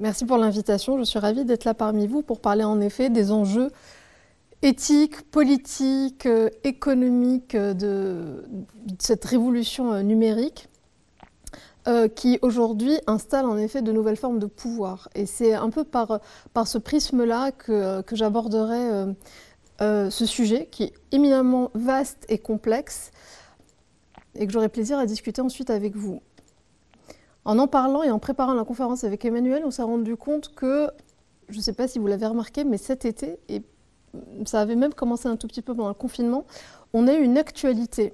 Merci pour l'invitation. Je suis ravie d'être là parmi vous pour parler en effet des enjeux éthiques, politiques, économiques de cette révolution numérique qui aujourd'hui installe en effet de nouvelles formes de pouvoir. Et c'est un peu par ce prisme-là que j'aborderai ce sujet qui est éminemment vaste et complexe et que j'aurai plaisir à discuter ensuite avec vous. En parlant et en préparant la conférence avec Emmanuel, on s'est rendu compte que, je ne sais pas si vous l'avez remarqué, mais cet été, et ça avait même commencé un tout petit peu pendant le confinement, on a eu une actualité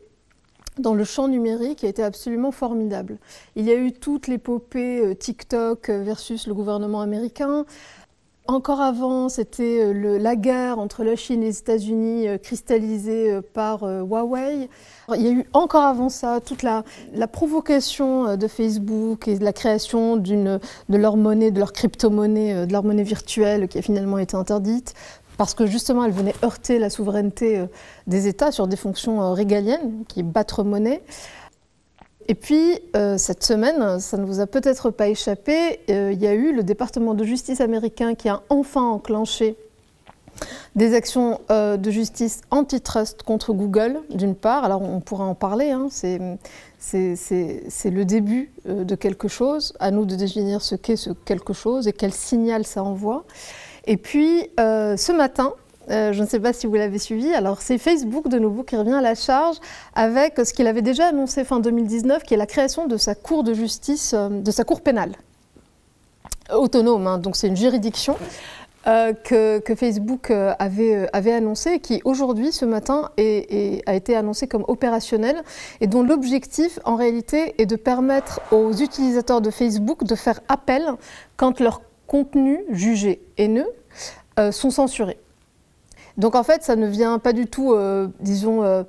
dans le champ numérique qui a été absolument formidable. Il y a eu toute l'épopée TikTok versus le gouvernement américain. Encore avant, c'était la guerre entre la Chine et les États-Unis cristallisée par Huawei. Il y a eu encore avant ça toute la provocation de Facebook et de la création de leur monnaie, de leur crypto-monnaie, de leur monnaie virtuelle qui a finalement été interdite parce que justement elle venait heurter la souveraineté des États sur des fonctions régaliennes qui est battre monnaie. Et puis, cette semaine, ça ne vous a peut-être pas échappé, il y a eu le département de justice américain qui a enfin enclenché des actions de justice antitrust contre Google, d'une part. Alors, on pourra en parler, hein, c'est le début de quelque chose. À nous de définir ce qu'est ce quelque chose et quel signal ça envoie. Et puis, ce matin, je ne sais pas si vous l'avez suivi, alors c'est Facebook de nouveau qui revient à la charge avec ce qu'il avait déjà annoncé fin 2019, qui est la création de sa cour de justice, de sa cour pénale autonome, hein, donc c'est une juridiction que Facebook avait annoncé et qui aujourd'hui, ce matin, a été annoncé comme opérationnel et dont l'objectif en réalité est de permettre aux utilisateurs de Facebook de faire appel quand leurs contenus jugés haineux sont censurés. Donc en fait, ça ne vient pas du tout, disons,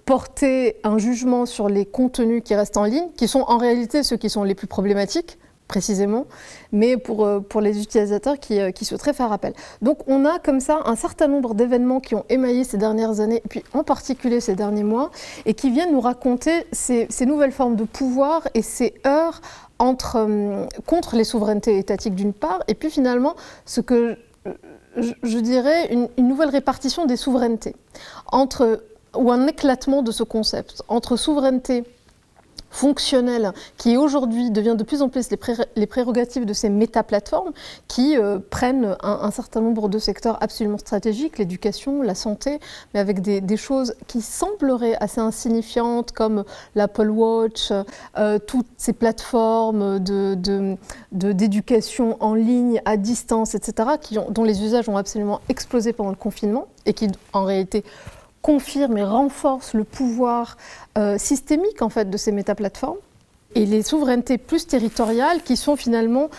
porter un jugement sur les contenus qui restent en ligne, qui sont en réalité ceux qui sont les plus problématiques, précisément, mais pour les utilisateurs qui souhaiteraient faire appel. Donc on a comme ça un certain nombre d'événements qui ont émaillé ces dernières années, et puis en particulier ces derniers mois, et qui viennent nous raconter ces nouvelles formes de pouvoir et ces heurts contre les souverainetés étatiques d'une part, et puis finalement ce que je dirais une nouvelle répartition des souverainetés, ou un éclatement de ce concept, entre souveraineté fonctionnelle, qui aujourd'hui devient de plus en plus les prérogatives de ces méta-plateformes, qui prennent un certain nombre de secteurs absolument stratégiques, l'éducation, la santé, mais avec des choses qui sembleraient assez insignifiantes, comme l'Apple Watch, toutes ces plateformes d'éducation en ligne, à distance, etc., dont les usages ont absolument explosé pendant le confinement, et qui, en réalité, confirme et renforce le pouvoir systémique en fait de ces métaplateformes et les souverainetés plus territoriales qui sont finalement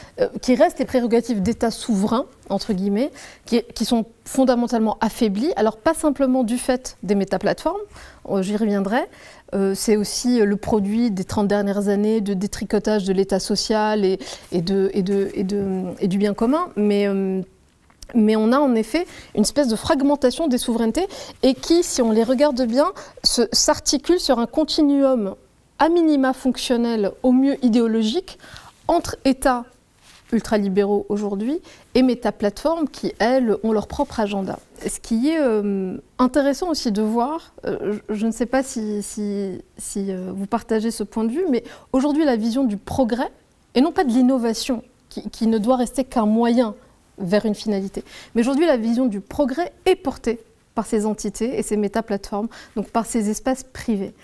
qui restent les prérogatives d'États souverains entre guillemets qui sont fondamentalement affaiblies, alors pas simplement du fait des métaplateformes, j'y reviendrai, c'est aussi le produit des 30 dernières années de détricotage de l'État social et du bien commun, mais on a en effet une espèce de fragmentation des souverainetés et qui, si on les regarde bien, s'articule sur un continuum à minima fonctionnel, au mieux idéologique, entre États ultralibéraux aujourd'hui et métaplateformes qui, elles, ont leur propre agenda. Ce qui est intéressant aussi de voir, je ne sais pas si vous partagez ce point de vue, mais aujourd'hui la vision du progrès, et non pas de l'innovation, qui ne doit rester qu'un moyen vers une finalité. Mais aujourd'hui, la vision du progrès est portée par ces entités et ces métaplateformes, donc par ces espaces privés.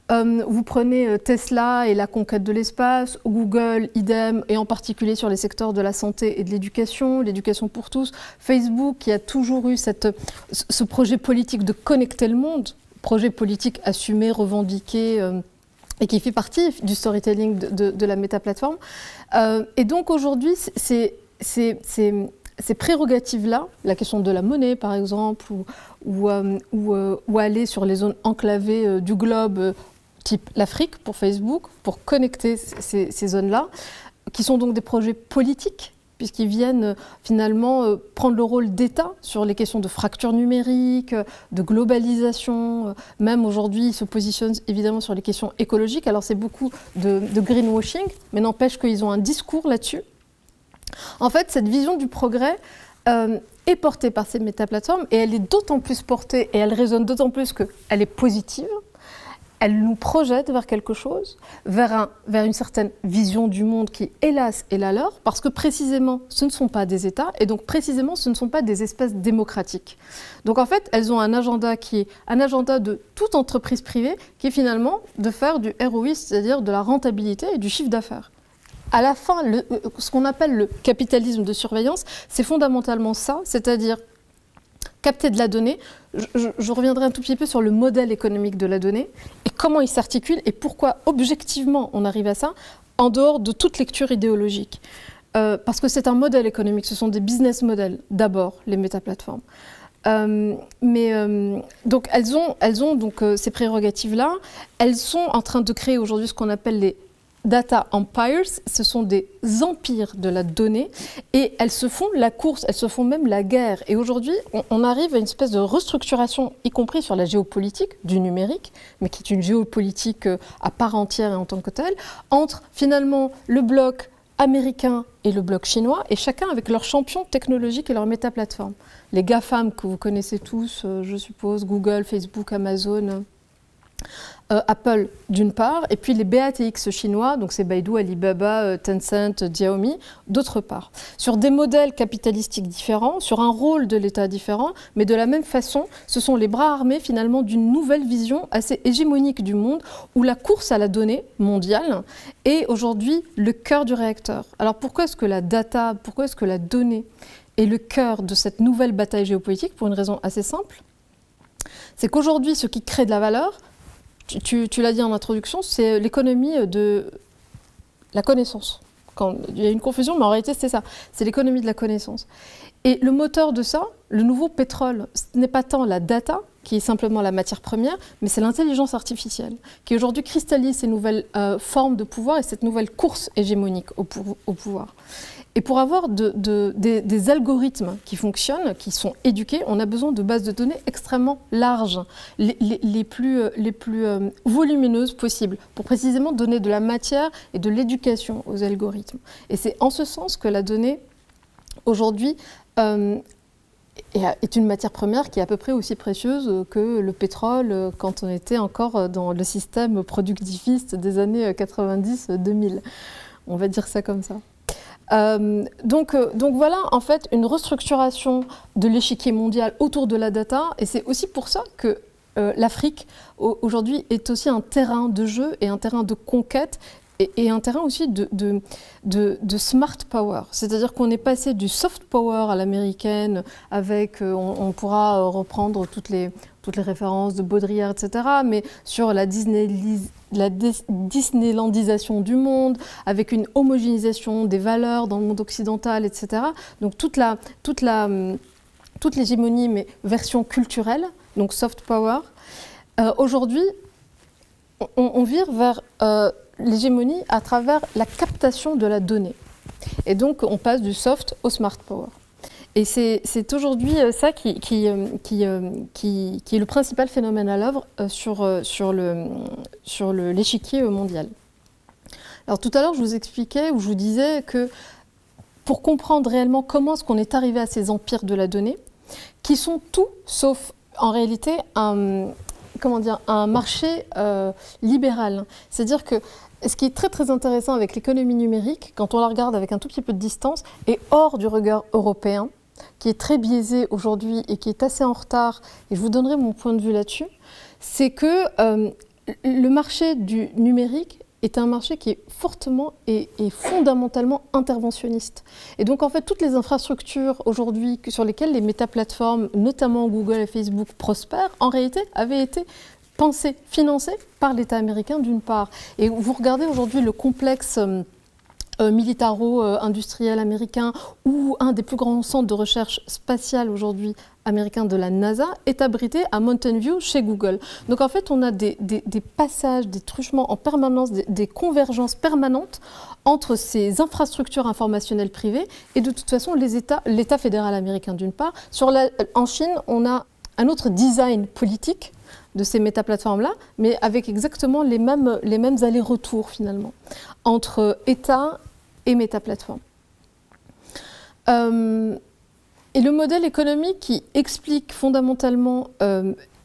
Vous prenez Tesla et la conquête de l'espace, Google, idem, et en particulier sur les secteurs de la santé et de l'éducation pour tous, Facebook qui a toujours eu ce projet politique de connecter le monde, projet politique assumé, revendiqué, et qui fait partie du storytelling de la métaplateforme. Et donc aujourd'hui, ces prérogatives-là, la question de la monnaie par exemple, ou aller sur les zones enclavées du globe, type l'Afrique pour Facebook, pour connecter ces zones-là, qui sont donc des projets politiques, puisqu'ils viennent finalement prendre le rôle d'État sur les questions de fracture numérique, de globalisation. Même aujourd'hui, ils se positionnent évidemment sur les questions écologiques. Alors c'est beaucoup de greenwashing, mais n'empêche qu'ils ont un discours là-dessus. En fait, cette vision du progrès est portée par ces métaplateformes et elle est d'autant plus portée et elle résonne d'autant plus qu'elle est positive. Elle nous projette vers quelque chose, vers une certaine vision du monde qui, hélas, est la leur, parce que précisément, ce ne sont pas des États, et donc précisément, ce ne sont pas des espaces démocratiques. Donc en fait, elles ont un agenda qui est un agenda de toute entreprise privée, qui est finalement de faire du ROI, c'est-à-dire de la rentabilité et du chiffre d'affaires. À la fin, ce qu'on appelle le capitalisme de surveillance, c'est fondamentalement ça, c'est-à-dire capter de la donnée. Je reviendrai un tout petit peu sur le modèle économique de la donnée et comment il s'articule et pourquoi objectivement on arrive à ça en dehors de toute lecture idéologique. Parce que c'est un modèle économique, ce sont des business models d'abord, les métaplateformes. Donc elles ont donc ces prérogatives-là. Elles sont en train de créer aujourd'hui ce qu'on appelle les data empires, ce sont des empires de la donnée et elles se font la course, elles se font même la guerre. Et aujourd'hui, on arrive à une espèce de restructuration, y compris sur la géopolitique du numérique, mais qui est une géopolitique à part entière et en tant que telle, entre finalement le bloc américain et le bloc chinois, et chacun avec leurs champions technologiques et leurs métaplateformes. Les GAFAM que vous connaissez tous, je suppose, Google, Facebook, Amazon, Apple d'une part, et puis les BATX chinois, donc c'est Baidu, Alibaba, Tencent, Xiaomi, d'autre part. Sur des modèles capitalistiques différents, sur un rôle de l'État différent, mais de la même façon, ce sont les bras armés finalement d'une nouvelle vision assez hégémonique du monde, où la course à la donnée mondiale est aujourd'hui le cœur du réacteur. Alors pourquoi est-ce que la data, pourquoi est-ce que la donnée est le cœur de cette nouvelle bataille géopolitique? Pour une raison assez simple, c'est qu'aujourd'hui, ce qui crée de la valeur, tu l'as dit en introduction, c'est l'économie de la connaissance. Il y a une confusion, mais en réalité, c'est ça. C'est l'économie de la connaissance. Et le moteur de ça, le nouveau pétrole, ce n'est pas tant la data, qui est simplement la matière première, mais c'est l'intelligence artificielle, qui aujourd'hui cristallise ces nouvelles formes de pouvoir et cette nouvelle course hégémonique au pouvoir. Et pour avoir des algorithmes qui fonctionnent, qui sont éduqués, on a besoin de bases de données extrêmement larges, les plus volumineuses possibles, pour précisément donner de la matière et de l'éducation aux algorithmes. Et c'est en ce sens que la donnée, aujourd'hui, est une matière première qui est à peu près aussi précieuse que le pétrole quand on était encore dans le système productiviste des années 90-2000. On va dire ça comme ça. Donc voilà en fait une restructuration de l'échiquier mondial autour de la data, et c'est aussi pour ça que l'Afrique aujourd'hui est aussi un terrain de jeu et un terrain de conquête et un terrain aussi de smart power. C'est-à-dire qu'on est passé du soft power à l'américaine avec, on pourra reprendre toutes les références de Baudrillard, etc., mais sur la Disneylandisation du monde, avec une homogénéisation des valeurs dans le monde occidental, etc. Donc toute l'hégémonie, mais version culturelle, donc soft power. Aujourd'hui, on vire vers l'hégémonie à travers la captation de la donnée. Et donc on passe du soft au smart power. Et c'est aujourd'hui ça qui est le principal phénomène à l'œuvre sur l'échiquier mondial. Alors tout à l'heure, je vous expliquais, ou je vous disais que pour comprendre réellement comment est-ce qu'on est arrivé à ces empires de la donnée, qui sont tout sauf en réalité un marché libéral. C'est-à-dire que ce qui est très très intéressant avec l'économie numérique, quand on la regarde avec un tout petit peu de distance, et hors du regard européen, qui est très biaisé aujourd'hui et qui est assez en retard, et je vous donnerai mon point de vue là-dessus, c'est que le marché du numérique est un marché qui est fortement et fondamentalement interventionniste. Et donc en fait, toutes les infrastructures aujourd'hui sur lesquelles les métaplateformes, notamment Google et Facebook, prospèrent, en réalité avaient été pensées, financées par l'État américain d'une part. Et vous regardez aujourd'hui le complexe militaro-industriel américain, ou un des plus grands centres de recherche spatiale aujourd'hui américain de la NASA, est abrité à Mountain View chez Google. Donc en fait, on a des passages, des truchements en permanence, des convergences permanentes entre ces infrastructures informationnelles privées et de toute façon l'État fédéral américain d'une part. En Chine, on a un autre design politique de ces métaplateformes-là, mais avec exactement les mêmes allers-retours finalement entre État et métaplateforme. Et le modèle économique qui explique fondamentalement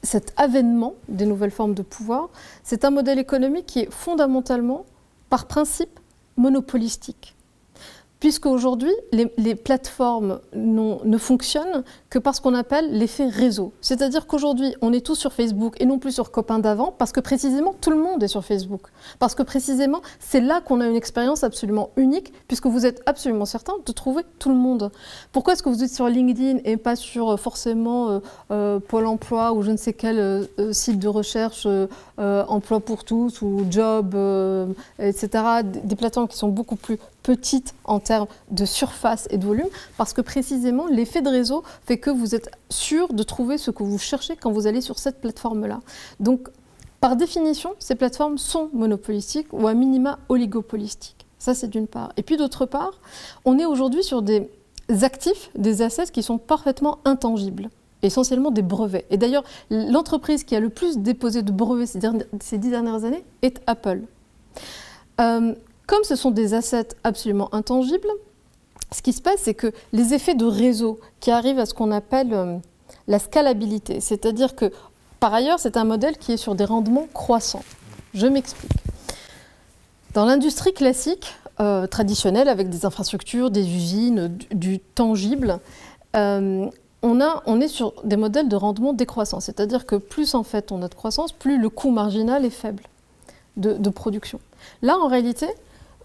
cet avènement des nouvelles formes de pouvoir, c'est un modèle économique qui est fondamentalement, par principe, monopolistique. Puisque aujourd'hui, les plateformes ne fonctionnent que par ce qu'on appelle l'effet réseau. C'est-à-dire qu'aujourd'hui, on est tous sur Facebook et non plus sur Copain d'avant, parce que précisément, tout le monde est sur Facebook. Parce que précisément, c'est là qu'on a une expérience absolument unique, puisque vous êtes absolument certain de trouver tout le monde. Pourquoi est-ce que vous êtes sur LinkedIn et pas sur forcément Pôle emploi ou je ne sais quel site de recherche, emploi pour tous ou job, etc. Des plateformes qui sont beaucoup plus petites en termes de surface et de volume, parce que précisément l'effet de réseau fait que vous êtes sûr de trouver ce que vous cherchez quand vous allez sur cette plateforme-là. Donc, par définition, ces plateformes sont monopolistiques ou à minima oligopolistiques. Ça, c'est d'une part. Et puis d'autre part, on est aujourd'hui sur des actifs, des assets qui sont parfaitement intangibles, essentiellement des brevets. Et d'ailleurs, l'entreprise qui a le plus déposé de brevets ces 10 dernières années est Apple. Comme ce sont des assets absolument intangibles, ce qui se passe, c'est que les effets de réseau qui arrivent à ce qu'on appelle la scalabilité, c'est-à-dire que, par ailleurs, c'est un modèle qui est sur des rendements croissants. Je m'explique. Dans l'industrie classique, traditionnelle, avec des infrastructures, des usines, du tangible, on est sur des modèles de rendement décroissant, c'est-à-dire que plus en fait on a de croissance, plus le coût marginal est faible de production. Là, en réalité,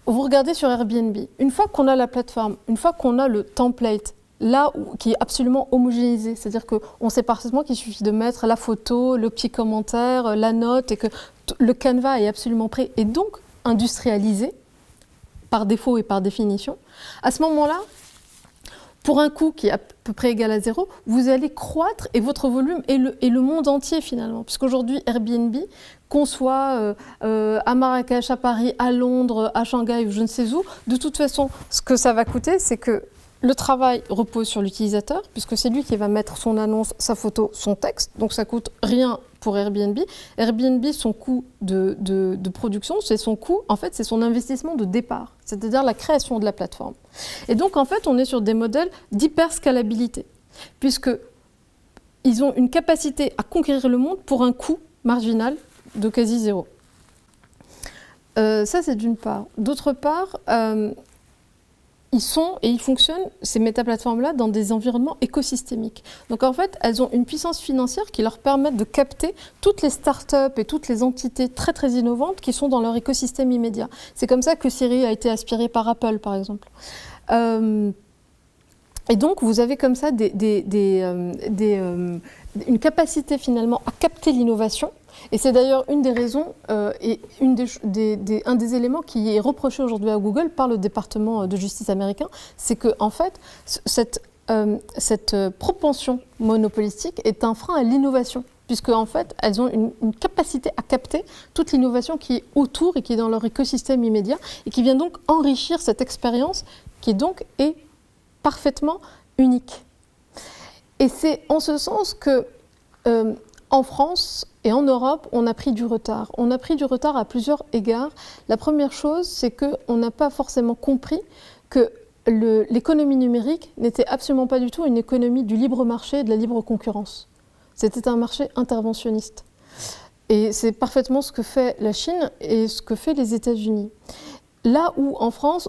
vous regardez sur Airbnb, une fois qu'on a la plateforme, une fois qu'on a le template, là qui est absolument homogénéisé, c'est-à-dire qu'on sait parfaitement qu'il suffit de mettre la photo, le petit commentaire, la note, et que le canevas est absolument prêt, et donc industrialisé, par défaut et par définition, à ce moment-là, pour un coût qui est à peu près égal à 0, vous allez croître et votre volume est le monde entier finalement. Puisqu'aujourd'hui, Airbnb, qu'on soit à Marrakech, à Paris, à Londres, à Shanghai ou je ne sais où, de toute façon, ce que ça va coûter, c'est que le travail repose sur l'utilisateur, puisque c'est lui qui va mettre son annonce, sa photo, son texte, donc ça coûte rien pour Airbnb. Airbnb, son coût de production, c'est son coût, en fait, c'est son investissement de départ, c'est-à-dire la création de la plateforme. Et donc, en fait, on est sur des modèles d'hyperscalabilité, puisqu'ils ont une capacité à conquérir le monde pour un coût marginal de quasi zéro. Ça, c'est d'une part. D'autre part, ils sont et ils fonctionnent, ces métaplateformes-là, dans des environnements écosystémiques. Donc en fait, elles ont une puissance financière qui leur permet de capter toutes les startups et toutes les entités très très innovantes qui sont dans leur écosystème immédiat. C'est comme ça que Siri a été aspirée par Apple, par exemple. Et donc vous avez comme ça une capacité finalement à capter l'innovation. Et c'est d'ailleurs une des raisons et un des éléments qui est reproché aujourd'hui à Google par le département de justice américain, c'est que en fait, cette propension monopolistique est un frein à l'innovation, puisque en fait, elles ont une capacité à capter toute l'innovation qui est autour et qui est dans leur écosystème immédiat et qui vient donc enrichir cette expérience qui donc est parfaitement unique. Et c'est en ce sens que en France et en Europe, on a pris du retard. On a pris du retard à plusieurs égards. La première chose, c'est qu'on n'a pas forcément compris que l'économie numérique n'était absolument pas du tout une économie du libre marché et de la libre concurrence. C'était un marché interventionniste. Et c'est parfaitement ce que fait la Chine et ce que fait les États-Unis. Là où en France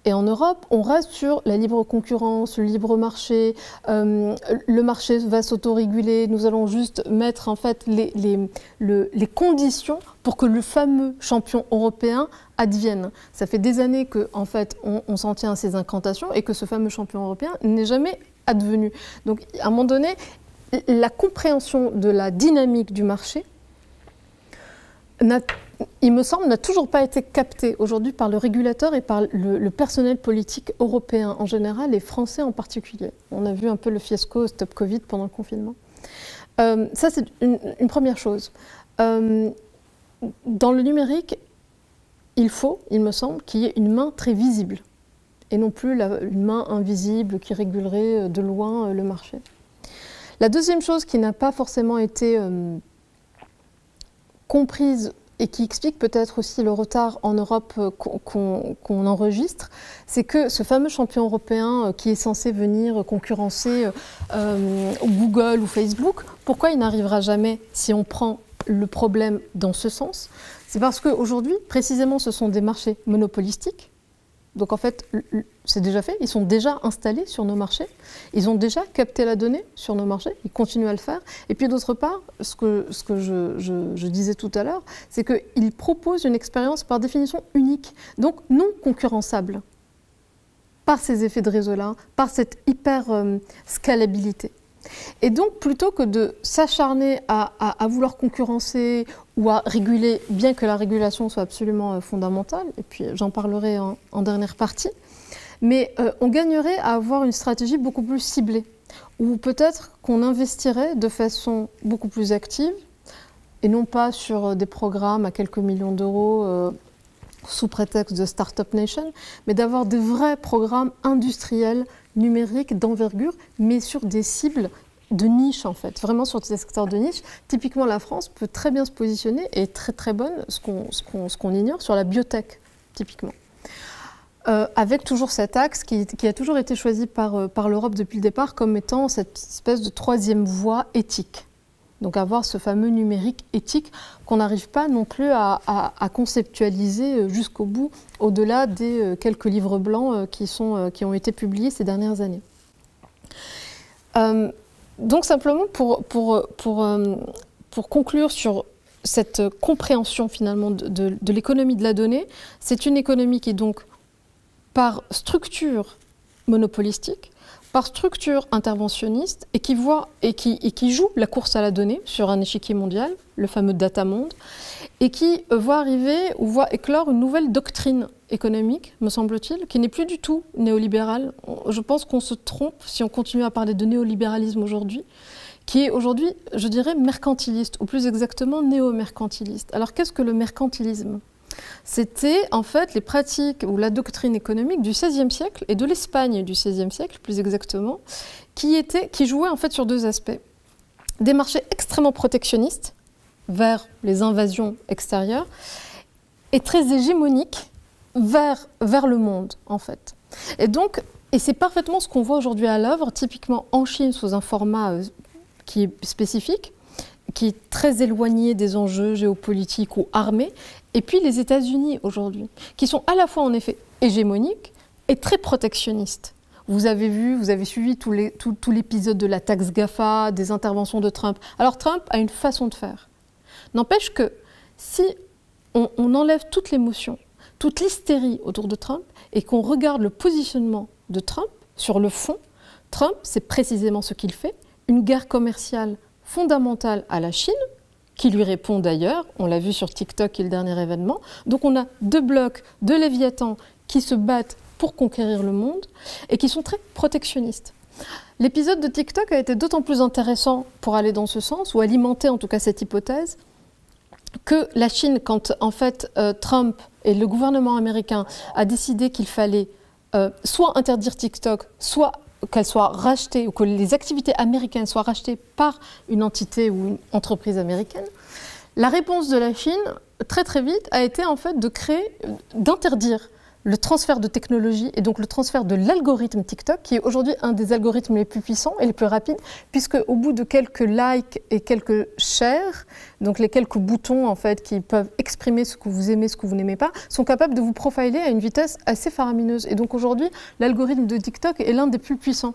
et en Europe, on reste sur la libre concurrence, le libre marché, le marché va s'autoréguler, nous allons juste mettre en fait les conditions pour que le fameux champion européen advienne. Ça fait des années que en fait, on s'en tient à ces incantations et que ce fameux champion européen n'est jamais advenu. Donc à un moment donné, la compréhension de la dynamique du marché il me semble, n'a toujours pas été capté aujourd'hui par le régulateur et par le personnel politique européen en général et français en particulier. On a vu un peu le fiasco Stop Covid pendant le confinement. Ça, c'est une première chose. Dans le numérique, il faut, il me semble, qu'il y ait une main très visible et non plus une main invisible qui régulerait de loin le marché. La deuxième chose qui n'a pas forcément été comprise et qui explique peut-être aussi le retard en Europe qu'on enregistre, c'est que ce fameux champion européen qui est censé venir concurrencer Google ou Facebook, pourquoi il n'arrivera jamais si on prend le problème dans ce sens? C'est parce qu'aujourd'hui, précisément, ce sont des marchés monopolistiques. Donc en fait, c'est déjà fait, ils sont déjà installés sur nos marchés, ils ont déjà capté la donnée sur nos marchés, ils continuent à le faire. Et puis d'autre part, ce que je disais tout à l'heure, c'est qu'ils proposent une expérience par définition unique, donc non concurrençable, par ces effets de réseau-là, par cette hyper scalabilité. Et donc, plutôt que de s'acharner à vouloir concurrencer ou à réguler, bien que la régulation soit absolument fondamentale, et puis j'en parlerai en dernière partie, mais on gagnerait à avoir une stratégie beaucoup plus ciblée, ou peut-être qu'on investirait de façon beaucoup plus active, et non pas sur des programmes à quelques millions d'euros sous prétexte de Startup Nation, mais d'avoir des vrais programmes industriels numériques d'envergure, mais sur des cibles de niche en fait, vraiment sur des secteurs de niche. Typiquement, la France peut très bien se positionner et est très très bonne, ce qu'on ignore, sur la biotech, typiquement. Avec toujours cet axe qui a toujours été choisi par l'Europe depuis le départ comme étant cette espèce de troisième voie éthique. Donc avoir ce fameux numérique éthique qu'on n'arrive pas non plus à conceptualiser jusqu'au bout, au-delà des quelques livres blancs qui ont été publiés ces dernières années. Donc simplement pour conclure sur cette compréhension finalement de l'économie de la donnée, c'est une économie qui donc par structure monopolistique, par structure interventionniste et qui joue la course à la donnée sur un échiquier mondial, le fameux data monde, et qui voit arriver ou voit éclore une nouvelle doctrine économique, me semble-t-il, qui n'est plus du tout néolibérale. Je pense qu'on se trompe si on continue à parler de néolibéralisme aujourd'hui, qui est aujourd'hui, je dirais, mercantiliste, ou plus exactement néo-mercantiliste. Alors qu'est-ce que le mercantilisme ? C'était en fait les pratiques ou la doctrine économique du XVIe siècle et de l'Espagne du XVIe siècle, plus exactement, qui jouait en fait sur deux aspects. Des marchés extrêmement protectionnistes vers les invasions extérieures et très hégémoniques vers le monde, en fait. Et c'est parfaitement ce qu'on voit aujourd'hui à l'œuvre, typiquement en Chine sous un format qui est spécifique, qui est très éloigné des enjeux géopolitiques ou armés, et puis les États-Unis aujourd'hui, qui sont à la fois en effet hégémoniques et très protectionnistes. Vous avez suivi tout l'épisode de la taxe GAFA, des interventions de Trump. Alors Trump a une façon de faire. N'empêche que si on enlève toute l'émotion, toute l'hystérie autour de Trump, et qu'on regarde le positionnement de Trump sur le fond, Trump, c'est précisément ce qu'il fait, une guerre commerciale fondamentale à la Chine, qui lui répond d'ailleurs, on l'a vu sur TikTok qui est le dernier événement. Donc on a deux blocs, deux léviathans qui se battent pour conquérir le monde et qui sont très protectionnistes. L'épisode de TikTok a été d'autant plus intéressant pour aller dans ce sens, ou alimenter en tout cas cette hypothèse, que la Chine, quand en fait Trump et le gouvernement américain a décidé qu'il fallait soit interdire TikTok, soit qu'elle soit rachetée ou que les activités américaines soient rachetées par une entité ou une entreprise américaine, la réponse de la Chine, très très vite, a été en fait d'interdire le transfert de technologie et donc le transfert de l'algorithme TikTok, qui est aujourd'hui un des algorithmes les plus puissants et les plus rapides, puisque au bout de quelques likes et quelques shares, donc les quelques boutons en fait qui peuvent exprimer ce que vous aimez, ce que vous n'aimez pas, sont capables de vous profiler à une vitesse assez faramineuse. Et donc aujourd'hui, l'algorithme de TikTok est l'un des plus puissants,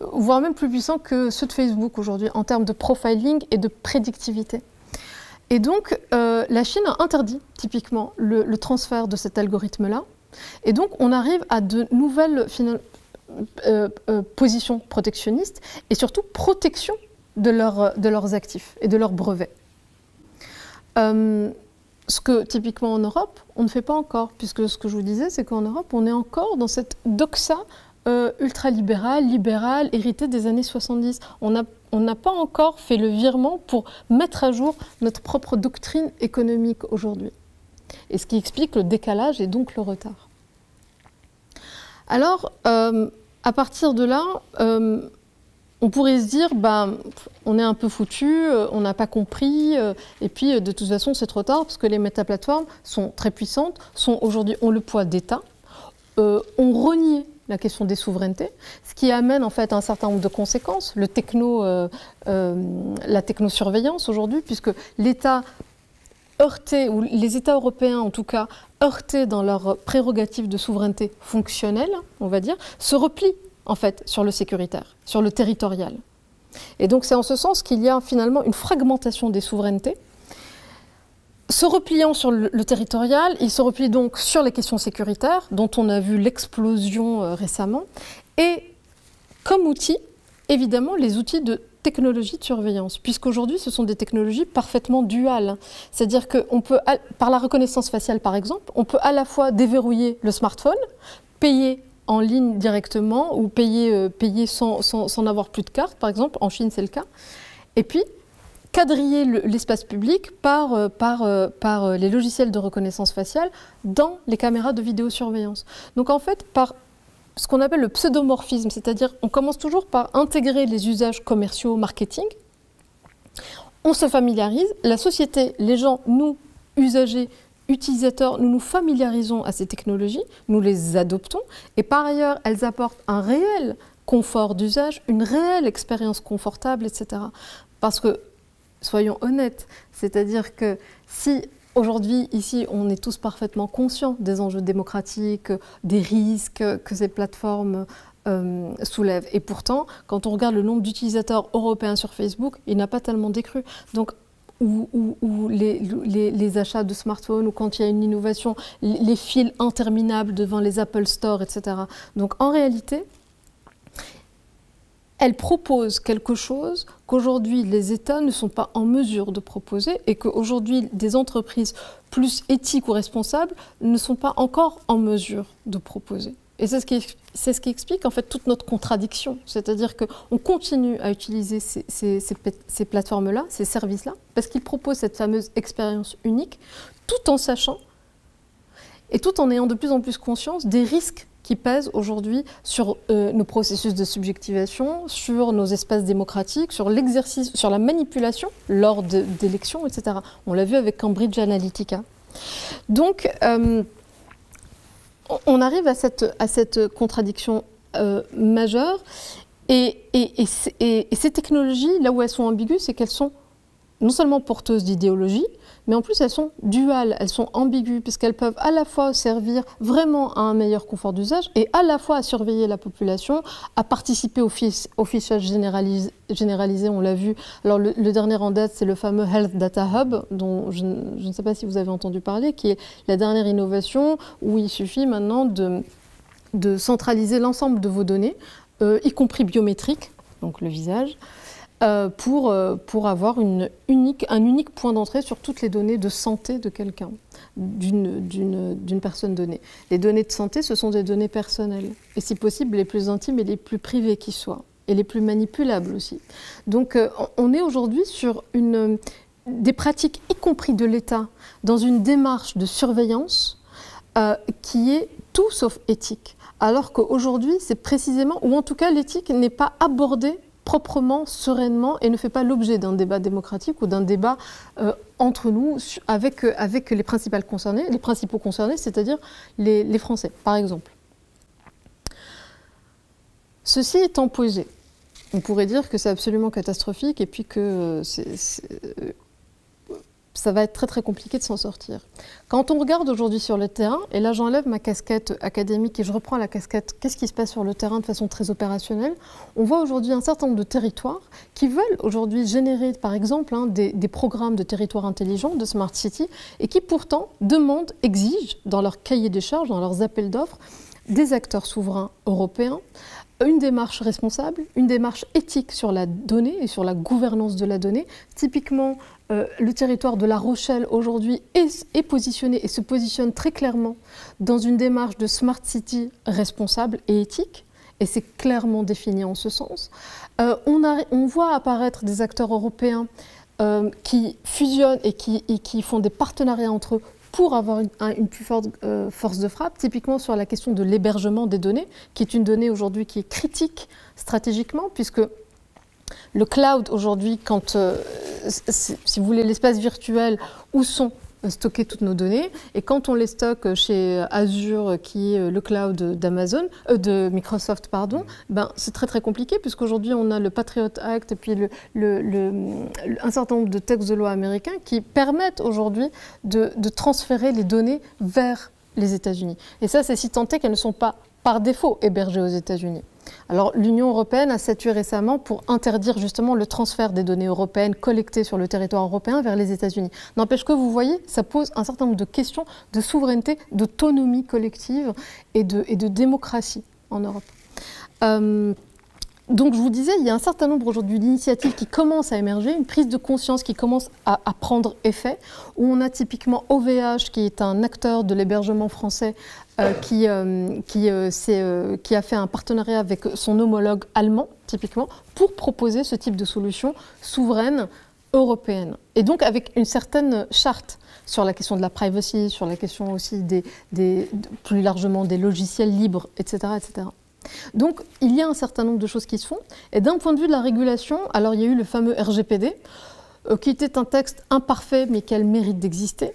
voire même plus puissant que ceux de Facebook aujourd'hui en termes de profiling et de prédictivité. Et donc la Chine a interdit typiquement le transfert de cet algorithme-là. Et donc, on arrive à de nouvelles positions protectionnistes et surtout protection de leurs actifs et de leurs brevets. Ce que, typiquement en Europe, on ne fait pas encore, puisque ce que je vous disais, c'est qu'en Europe, on est encore dans cette doxa ultralibérale, libérale, héritée des années 70. On n'a pas encore fait le virement pour mettre à jour notre propre doctrine économique aujourd'hui. Et ce qui explique le décalage et donc le retard. Alors, à partir de là, on pourrait se dire, on est un peu foutu, on n'a pas compris, et puis de toute façon c'est trop tard parce que les métaplateformes sont très puissantes, aujourd'hui ont le poids d'État, ont renié la question des souverainetés, ce qui amène en fait un certain nombre de conséquences, la technosurveillance aujourd'hui, puisque l'État heurté, ou les États européens en tout cas, heurtés dans leurs prérogatives de souveraineté fonctionnelle, on va dire, se replient en fait sur le sécuritaire, sur le territorial. Et donc c'est en ce sens qu'il y a finalement une fragmentation des souverainetés. Se repliant sur le territorial, il se replie donc sur les questions sécuritaires, dont on a vu l'explosion récemment, et comme outil, évidemment, les outils de technologie de surveillance, puisqu'aujourd'hui, ce sont des technologies parfaitement duales. C'est-à-dire qu'on peut, par la reconnaissance faciale par exemple, on peut à la fois déverrouiller le smartphone, payer en ligne directement, ou payer sans avoir plus de carte, par exemple, en Chine c'est le cas, et puis quadriller l'espace public par les logiciels de reconnaissance faciale dans les caméras de vidéosurveillance. Donc en fait, par ce qu'on appelle le pseudomorphisme, c'est-à-dire on commence toujours par intégrer les usages commerciaux, marketing, on se familiarise, la société, les gens, nous, usagers, utilisateurs, nous nous familiarisons à ces technologies, nous les adoptons, et par ailleurs, elles apportent un réel confort d'usage, une réelle expérience confortable, etc. Parce que soyons honnêtes, c'est-à-dire que si aujourd'hui, ici, on est tous parfaitement conscients des enjeux démocratiques, des risques que ces plateformes soulèvent. Et pourtant, quand on regarde le nombre d'utilisateurs européens sur Facebook, il n'a pas tellement décru. Donc, ou les achats de smartphones, ou quand il y a une innovation, les files interminables devant les Apple Store, etc. Donc, en réalité, elle propose quelque chose qu'aujourd'hui les États ne sont pas en mesure de proposer et qu'aujourd'hui des entreprises plus éthiques ou responsables ne sont pas encore en mesure de proposer. Et c'est ce qui explique en fait toute notre contradiction. C'est-à-dire qu'on continue à utiliser ces plateformes-là, ces services-là, parce qu'ils proposent cette fameuse expérience unique, tout en sachant et tout en ayant de plus en plus conscience des risques qui pèsent aujourd'hui sur nos processus de subjectivation, sur nos espaces démocratiques, sur l'exercice, sur la manipulation lors d'élections, etc. On l'a vu avec Cambridge Analytica. Donc, on arrive à cette contradiction majeure. Et ces technologies, là où elles sont ambiguës, c'est qu'elles sont non seulement porteuses d'idéologie, mais en plus elles sont duales, elles sont ambiguës, puisqu'elles peuvent à la fois servir vraiment à un meilleur confort d'usage et à la fois à surveiller la population, à participer au fichage généralisé, on l'a vu. Alors le dernier en date, c'est le fameux Health Data Hub, dont je ne sais pas si vous avez entendu parler, qui est la dernière innovation où il suffit maintenant de centraliser l'ensemble de vos données, y compris biométriques, donc le visage, pour avoir un unique point d'entrée sur toutes les données de santé de quelqu'un, d'une personne donnée. Les données de santé, ce sont des données personnelles, et si possible les plus intimes et les plus privées qui soient, et les plus manipulables aussi. Donc on est aujourd'hui sur des pratiques, y compris de l'État, dans une démarche de surveillance qui est tout sauf éthique. Alors qu'aujourd'hui, c'est précisément, ou en tout cas l'éthique n'est pas abordée proprement, sereinement, et ne fait pas l'objet d'un débat démocratique ou d'un débat entre nous avec les principaux concernés, c'est-à-dire les Français, par exemple. Ceci étant posé, on pourrait dire que c'est absolument catastrophique et puis que ça va être très très compliqué de s'en sortir. Quand on regarde aujourd'hui sur le terrain, et là j'enlève ma casquette académique et je reprends la casquette qu'est-ce qui se passe sur le terrain de façon très opérationnelle, on voit aujourd'hui un certain nombre de territoires qui veulent aujourd'hui générer par exemple des programmes de territoires intelligents, de Smart City, et qui pourtant demandent, exigent dans leur cahier des charges, dans leurs appels d'offres, des acteurs souverains européens, une démarche responsable, une démarche éthique sur la donnée et sur la gouvernance de la donnée. Typiquement, le territoire de La Rochelle aujourd'hui est positionné et se positionne très clairement dans une démarche de Smart City responsable et éthique, et c'est clairement défini en ce sens. On voit apparaître des acteurs européens qui fusionnent et qui font des partenariats entre eux pour avoir une plus forte force de frappe, typiquement sur la question de l'hébergement des données, qui est une donnée aujourd'hui qui est critique stratégiquement, puisque Le cloud, aujourd'hui, si vous voulez, l'espace virtuel où sont stocker toutes nos données, et quand on les stocke chez Azure, qui est le cloud de Microsoft, pardon, ben, c'est très très compliqué, puisqu'aujourd'hui on a le Patriot Act et puis un certain nombre de textes de loi américains qui permettent aujourd'hui de transférer les données vers les États-Unis. Et ça, c'est si tant est qu'elles ne sont pas par défaut hébergées aux États-Unis. Alors l'Union européenne a statué récemment pour interdire justement le transfert des données européennes collectées sur le territoire européen vers les États-Unis. N'empêche que vous voyez, ça pose un certain nombre de questions de souveraineté, d'autonomie collective et de démocratie en Europe. Donc je vous disais, il y a un certain nombre aujourd'hui d'initiatives qui commencent à émerger, une prise de conscience qui commence à prendre effet, où on a typiquement OVH, qui est un acteur de l'hébergement français, qui a fait un partenariat avec son homologue allemand, typiquement, pour proposer ce type de solution souveraine européenne. Et donc avec une certaine charte sur la question de la privacy, sur la question aussi plus largement des logiciels libres, etc., etc. Donc, il y a un certain nombre de choses qui se font. Et d'un point de vue de la régulation, alors il y a eu le fameux RGPD, qui était un texte imparfait, mais qui a le mérite d'exister,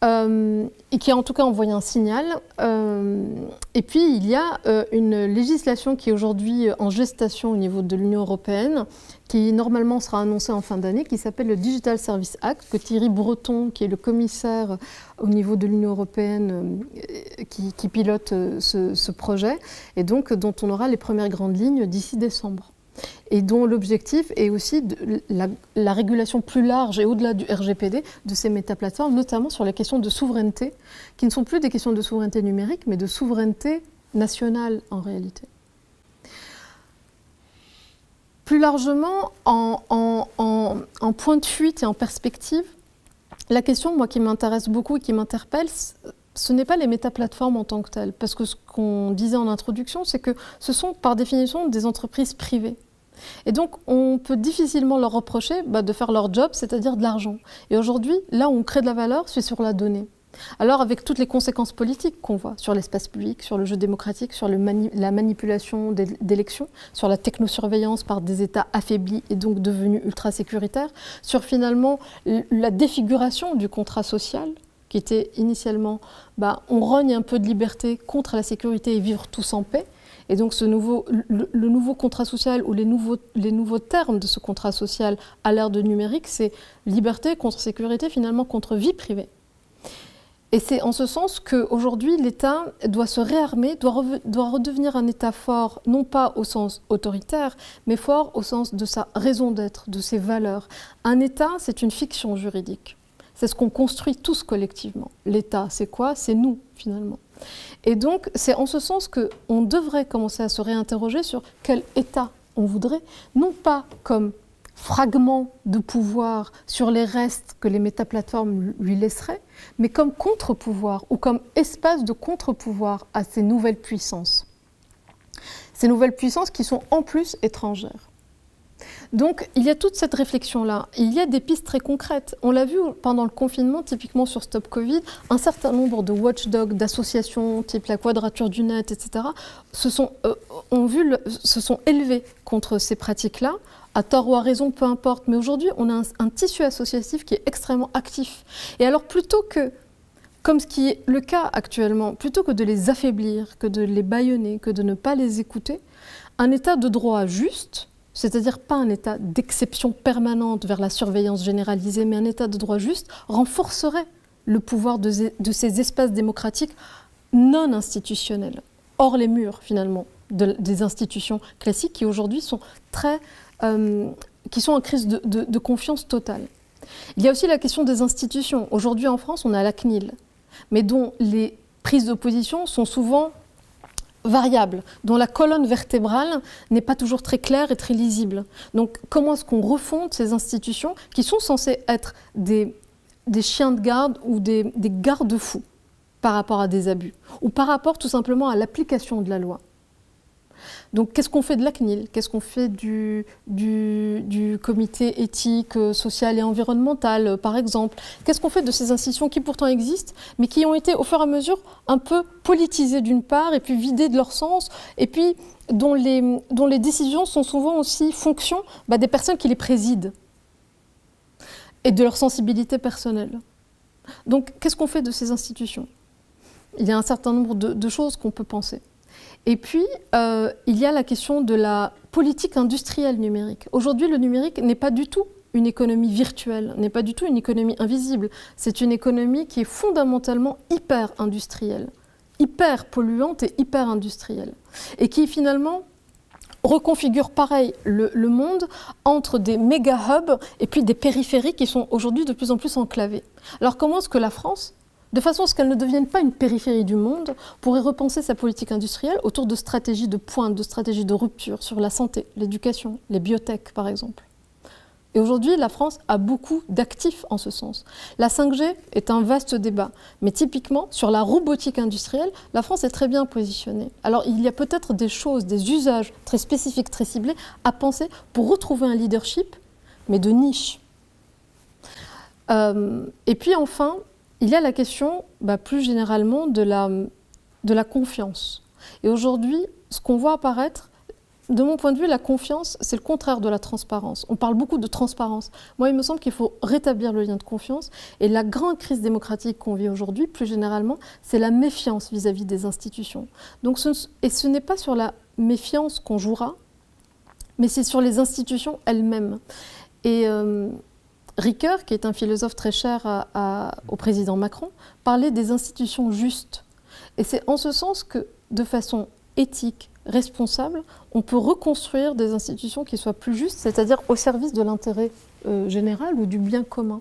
et qui a en tout cas envoyé un signal. Et puis, il y a une législation qui est aujourd'hui en gestation au niveau de l'Union européenne, qui normalement sera annoncée en fin d'année, qui s'appelle le Digital Service Act, que Thierry Breton, qui est le commissaire au niveau de l'Union européenne, qui pilote ce projet, et donc dont on aura les premières grandes lignes d'ici décembre. Et dont l'objectif est aussi la régulation plus large et au-delà du RGPD de ces métaplateformes, notamment sur les questions de souveraineté, qui ne sont plus des questions de souveraineté numérique, mais de souveraineté nationale en réalité. Plus largement, en point de fuite et en perspective, la question, moi, qui m'intéresse beaucoup et qui m'interpelle, ce n'est pas les métaplateformes en tant que telles, parce que ce qu'on disait en introduction, c'est que ce sont par définition des entreprises privées. Et donc, on peut difficilement leur reprocher de faire leur job, c'est-à-dire de l'argent. Et aujourd'hui, là où on crée de la valeur, c'est sur la donnée. Alors, avec toutes les conséquences politiques qu'on voit sur l'espace public, sur le jeu démocratique, sur la manipulation d'élections, sur la technosurveillance par des États affaiblis et donc devenus ultra-sécuritaires, sur finalement la défiguration du contrat social, qui était initialement, on rogne un peu de liberté contre la sécurité et vivre tous en paix. Et donc le nouveau contrat social ou les nouveaux termes de ce contrat social à l'ère de numérique, c'est liberté contre sécurité, finalement contre vie privée. Et c'est en ce sens qu'aujourd'hui, l'État doit se réarmer, doit redevenir un État fort, non pas au sens autoritaire, mais fort au sens de sa raison d'être, de ses valeurs. Un État, c'est une fiction juridique. C'est ce qu'on construit tous collectivement. L'État, c'est quoi? C'est nous, finalement. Et donc, c'est en ce sens qu'on devrait commencer à se réinterroger sur quel État on voudrait, non pas comme fragment de pouvoir sur les restes que les métaplateformes lui laisseraient, mais comme contre-pouvoir ou comme espace de contre-pouvoir à ces nouvelles puissances. Ces nouvelles puissances qui sont en plus étrangères. Donc, il y a toute cette réflexion-là. Il y a des pistes très concrètes. On l'a vu pendant le confinement, typiquement sur Stop Covid, un certain nombre de watchdogs, d'associations, type la Quadrature du Net, etc., se sont élevés contre ces pratiques-là, à tort ou à raison, peu importe. Mais aujourd'hui, on a un tissu associatif qui est extrêmement actif. Et alors, plutôt que, comme ce qui est le cas actuellement, plutôt que de les affaiblir, que de les bâillonner, que de ne pas les écouter, un état de droit juste, c'est-à-dire pas un état d'exception permanente vers la surveillance généralisée, mais un état de droit juste, renforcerait le pouvoir de ces espaces démocratiques non institutionnels, hors les murs finalement des institutions classiques qui aujourd'hui sont qui sont en crise de confiance totale. Il y a aussi la question des institutions. Aujourd'hui en France, on a la CNIL, mais dont les prises de position sont souvent variable, dont la colonne vertébrale n'est pas toujours très claire et très lisible. Donc comment est-ce qu'on refonde ces institutions qui sont censées être des chiens de garde ou des garde-fous par rapport à des abus, ou par rapport tout simplement à l'application de la loi. Donc, qu'est-ce qu'on fait de la CNIL? Qu'est-ce qu'on fait du comité éthique, social et environnemental, par exemple? Qu'est-ce qu'on fait de ces institutions qui pourtant existent, mais qui ont été au fur et à mesure un peu politisées d'une part, et puis vidées de leur sens, et puis dont les décisions sont souvent aussi fonction des personnes qui les président et de leur sensibilité personnelle. Donc, qu'est-ce qu'on fait de ces institutions? Il y a un certain nombre de choses qu'on peut penser. Et puis, il y a la question de la politique industrielle numérique. Aujourd'hui, le numérique n'est pas du tout une économie virtuelle, n'est pas du tout une économie invisible. C'est une économie qui est fondamentalement hyper industrielle, hyper polluante et hyper industrielle. Et qui finalement reconfigure pareil le monde entre des méga hubs et puis des périphéries qui sont aujourd'hui de plus en plus enclavées. Alors comment est-ce que la France, de façon à ce qu'elle ne devienne pas une périphérie du monde, pourrait repenser sa politique industrielle autour de stratégies de pointe, de stratégies de rupture sur la santé, l'éducation, les biotech par exemple. Et aujourd'hui, la France a beaucoup d'actifs en ce sens. La 5G est un vaste débat, mais typiquement, sur la robotique industrielle, la France est très bien positionnée. Alors, il y a peut-être des choses, des usages très spécifiques, très ciblés à penser pour retrouver un leadership, mais de niche. Et puis enfin, il y a la question, plus généralement, de la confiance. Et aujourd'hui, ce qu'on voit apparaître, de mon point de vue, la confiance, c'est le contraire de la transparence. On parle beaucoup de transparence. Moi, il me semble qu'il faut rétablir le lien de confiance. Et la grande crise démocratique qu'on vit aujourd'hui, plus généralement, c'est la méfiance vis-à-vis des institutions. Donc, ce n'est pas sur la méfiance qu'on jouera, mais c'est sur les institutions elles-mêmes. Et Ricoeur, qui est un philosophe très cher au président Macron, parlait des institutions justes. Et c'est en ce sens que, de façon éthique, responsable, on peut reconstruire des institutions qui soient plus justes, c'est-à-dire au service de l'intérêt général ou du bien commun.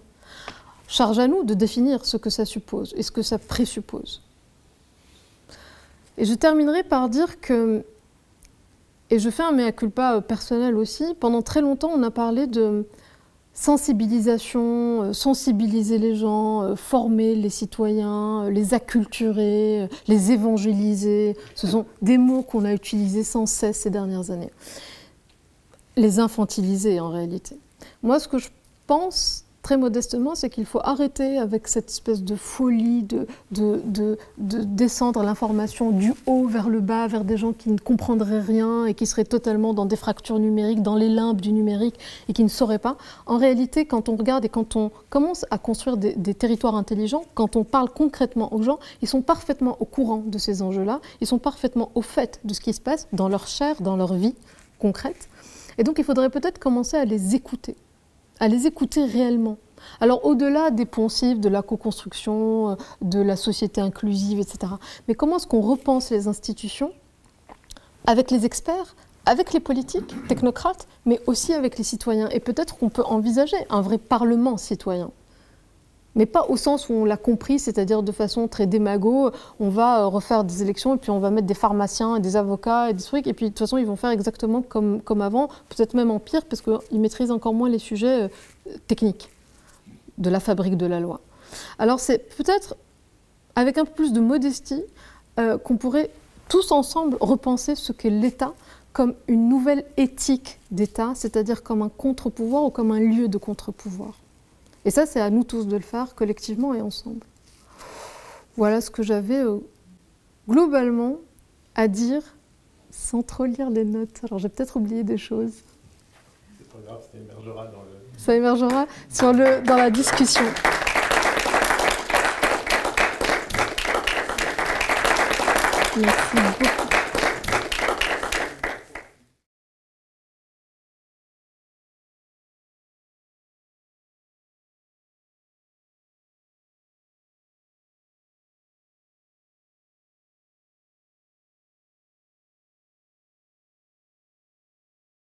Charge à nous de définir ce que ça suppose et ce que ça présuppose. Et je terminerai par dire que, et je fais un mea culpa personnel aussi, pendant très longtemps on a parlé de sensibilisation, sensibiliser les gens, former les citoyens, les acculturer, les évangéliser. Ce sont des mots qu'on a utilisés sans cesse ces dernières années. Les infantiliser en réalité. Moi, ce que je pense très modestement, c'est qu'il faut arrêter avec cette espèce de folie de descendre l'information du haut vers le bas, vers des gens qui ne comprendraient rien et qui seraient totalement dans des fractures numériques, dans les limbes du numérique et qui ne sauraient pas. En réalité, quand on regarde et quand on commence à construire des territoires intelligents, quand on parle concrètement aux gens, ils sont parfaitement au courant de ces enjeux-là, ils sont parfaitement au fait de ce qui se passe dans leur chair, dans leur vie concrète. Et donc, il faudrait peut-être commencer à les écouter réellement. Alors au-delà des poncifs, de la co-construction, de la société inclusive, etc. Mais comment est-ce qu'on repense les institutions avec les experts, avec les politiques, technocrates, mais aussi avec les citoyens? Et peut-être qu'on peut envisager un vrai parlement citoyen. Mais pas au sens où on l'a compris, c'est-à-dire de façon très démago, on va refaire des élections et puis on va mettre des pharmaciens et des avocats et des trucs, et puis de toute façon ils vont faire exactement comme avant, peut-être même en pire, parce qu'ils maîtrisent encore moins les sujets techniques de la fabrique de la loi. Alors c'est peut-être avec un peu plus de modestie qu'on pourrait tous ensemble repenser ce qu'est l'État comme une nouvelle éthique d'État, c'est-à-dire comme un contre-pouvoir ou comme un lieu de contre-pouvoir. Et ça, c'est à nous tous de le faire, collectivement et ensemble. Voilà ce que j'avais globalement à dire, sans trop lire les notes. Alors, j'ai peut-être oublié des choses. C'est pas grave, ça émergera dans le... Ça émergera dans la discussion. Merci beaucoup.